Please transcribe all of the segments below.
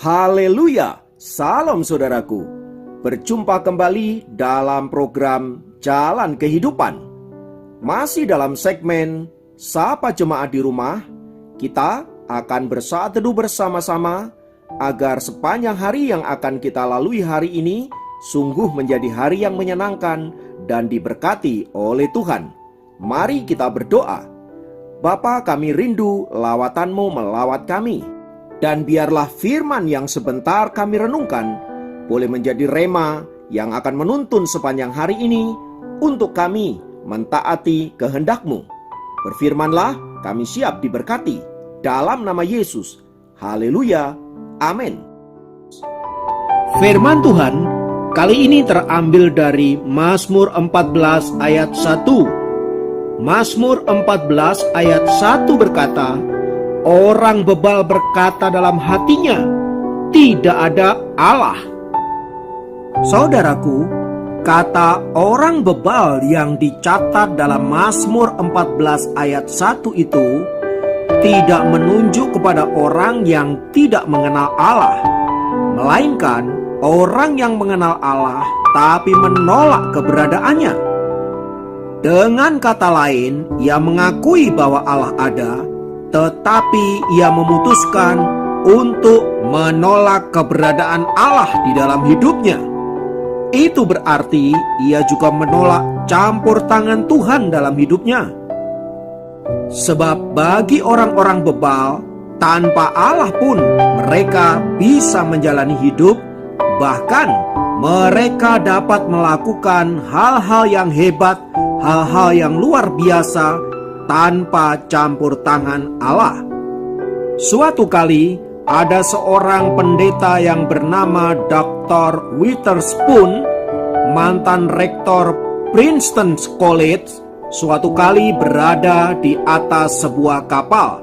Haleluya, salam saudaraku. Berjumpa kembali dalam program Jalan Kehidupan. Masih dalam segmen Sapa Jemaat di Rumah, kita akan bersaat teduh bersama-sama agar sepanjang hari yang akan kita lalui hari ini sungguh menjadi hari yang menyenangkan dan diberkati oleh Tuhan. Mari kita berdoa. Bapa, kami rindu lawatan-Mu melawat kami. Dan biarlah firman yang sebentar kami renungkan boleh menjadi rema yang akan menuntun sepanjang hari ini untuk kami mentaati kehendak-Mu. Berfirmanlah, kami siap diberkati. Dalam nama Yesus. Haleluya. Amin. Firman Tuhan kali ini terambil dari Mazmur 14 ayat 1. Mazmur 14 ayat 1 berkata, orang bebal berkata dalam hatinya, tidak ada Allah. Saudaraku, kata orang bebal yang dicatat dalam Mazmur 14 ayat 1 itu tidak menunjuk kepada orang yang tidak mengenal Allah, melainkan orang yang mengenal Allah tapi menolak keberadaannya. Dengan kata lain, ia mengakui bahwa Allah ada, tetapi ia memutuskan untuk menolak keberadaan Allah di dalam hidupnya. Itu berarti ia juga menolak campur tangan Tuhan dalam hidupnya. Sebab bagi orang-orang bebal, tanpa Allah pun mereka bisa menjalani hidup. Bahkan mereka dapat melakukan hal-hal yang hebat, hal-hal yang luar biasa tanpa campur tangan Allah. Suatu kali ada seorang pendeta yang bernama Dr. Witherspoon, mantan rektor Princeton College, suatu kali berada di atas sebuah kapal.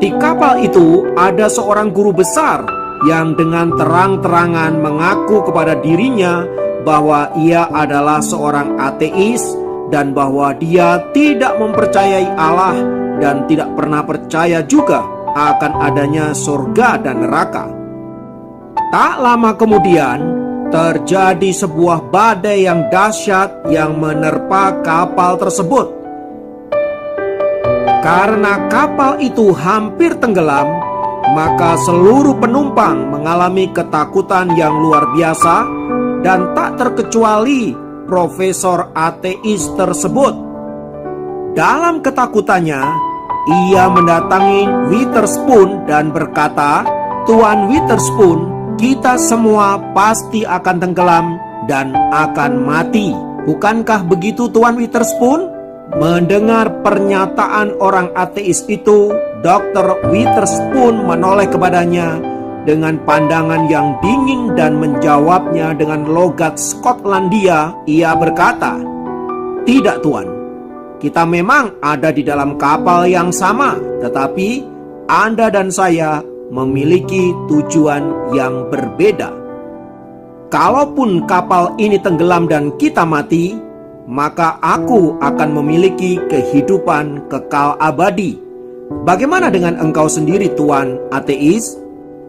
Di kapal itu ada seorang guru besar yang dengan terang-terangan mengaku kepada dirinya bahwa ia adalah seorang ateis dan bahwa dia tidak mempercayai Allah dan tidak pernah percaya juga akan adanya surga dan neraka. Tak lama kemudian terjadi sebuah badai yang dahsyat yang menerpa kapal tersebut. Karena kapal itu hampir tenggelam, maka seluruh penumpang mengalami ketakutan yang luar biasa dan tak terkecuali profesor ateis tersebut. Dalam ketakutannya, ia mendatangi Witherspoon dan berkata, "Tuan Witherspoon, kita semua pasti akan tenggelam dan akan mati. Bukankah begitu, Tuan Witherspoon?" Mendengar pernyataan orang ateis itu, Dr. Witherspoon menoleh kepadanya dengan pandangan yang dingin dan menjawabnya dengan logat Skotlandia. Ia berkata, "Tidak, Tuan. Kita memang ada di dalam kapal yang sama, tetapi Anda dan saya memiliki tujuan yang berbeda. Kalaupun kapal ini tenggelam dan kita mati, maka aku akan memiliki kehidupan kekal abadi. Bagaimana dengan engkau sendiri, Tuan ateis?"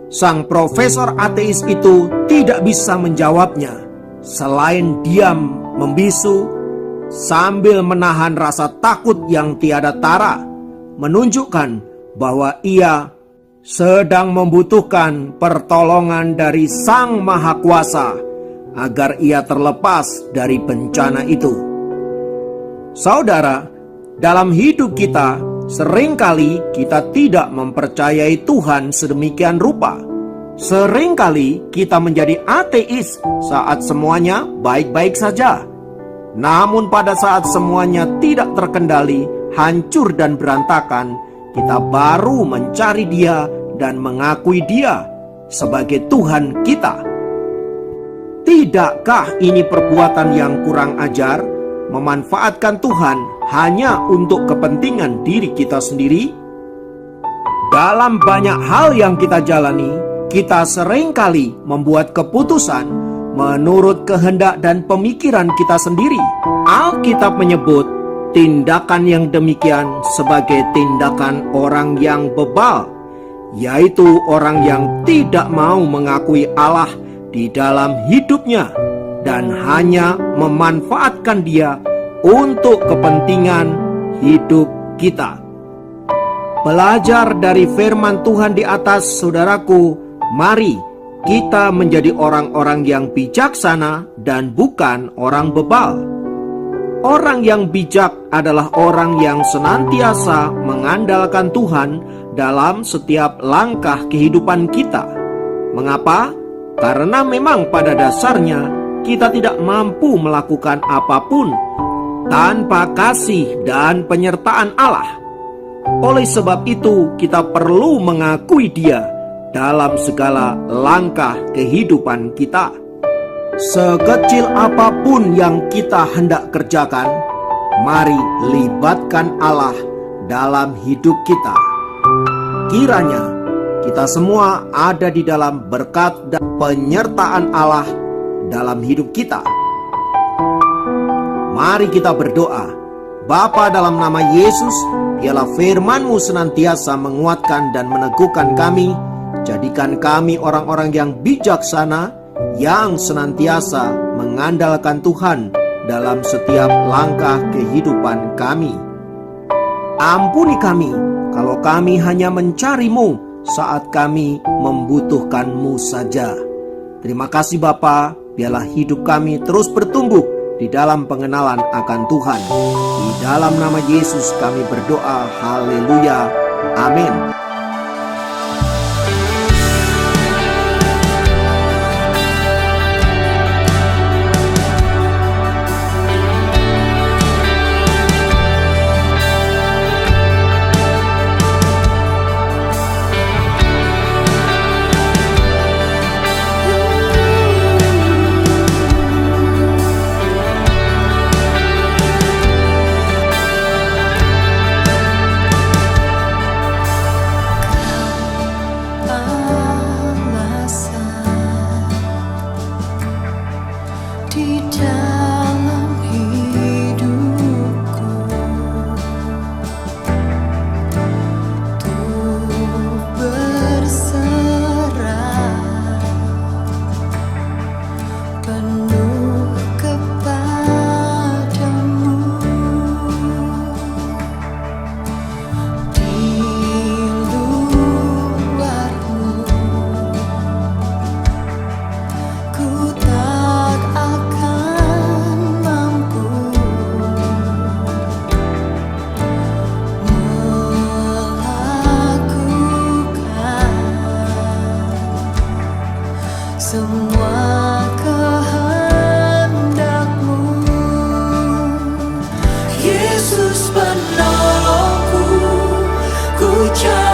Sang profesor ateis itu tidak bisa menjawabnya, selain diam membisu sambil menahan rasa takut yang tiada tara, menunjukkan bahwa ia sedang membutuhkan pertolongan dari Sang Maha Kuasa agar ia terlepas dari bencana itu. Saudara, dalam hidup kita seringkali kita tidak mempercayai Tuhan sedemikian rupa. Seringkali kita menjadi ateis saat semuanya baik-baik saja. Namun pada saat semuanya tidak terkendali, hancur dan berantakan, kita baru mencari Dia dan mengakui Dia sebagai Tuhan kita. Tidakkah ini perbuatan yang kurang ajar? Memanfaatkan Tuhan hanya untuk kepentingan diri kita sendiri? Dalam banyak hal yang kita jalani, kita seringkali membuat keputusan menurut kehendak dan pemikiran kita sendiri. Alkitab menyebut tindakan yang demikian sebagai tindakan orang yang bebal, yaitu orang yang tidak mau mengakui Allah di dalam hidupnya dan hanya memanfaatkan Dia untuk kepentingan hidup kita. Belajar dari firman Tuhan di atas, saudaraku, mari kita menjadi orang-orang yang bijaksana dan bukan orang bebal. Orang yang bijak adalah orang yang senantiasa mengandalkan Tuhan dalam setiap langkah kehidupan kita. Mengapa? Karena memang pada dasarnya kita tidak mampu melakukan apapun tanpa kasih dan penyertaan Allah. Oleh sebab itu, kita perlu mengakui Dia dalam segala langkah kehidupan kita. Sekecil apapun yang kita hendak kerjakan, mari libatkan Allah dalam hidup kita. Kiranya kita semua ada di dalam berkat dan penyertaan Allah dalam hidup kita. Mari kita berdoa. Bapa, dalam nama Yesus, biarlah firman-Mu senantiasa menguatkan dan meneguhkan kami. Jadikan kami orang-orang yang bijaksana, yang senantiasa mengandalkan Tuhan dalam setiap langkah kehidupan kami. Ampuni kami kalau kami hanya mencari-Mu saat kami membutuhkan-Mu saja. Terima kasih Bapa, biarlah hidup kami terus bertumbuh di dalam pengenalan akan Tuhan. Di dalam nama Yesus kami berdoa, haleluya, amin. Di dalam hidupku, untuk berserah penuh kepadamu. Di luar-Mu ku tak akan mampu melakukan semua kehendak-Mu. Yesus penolongku, ku cari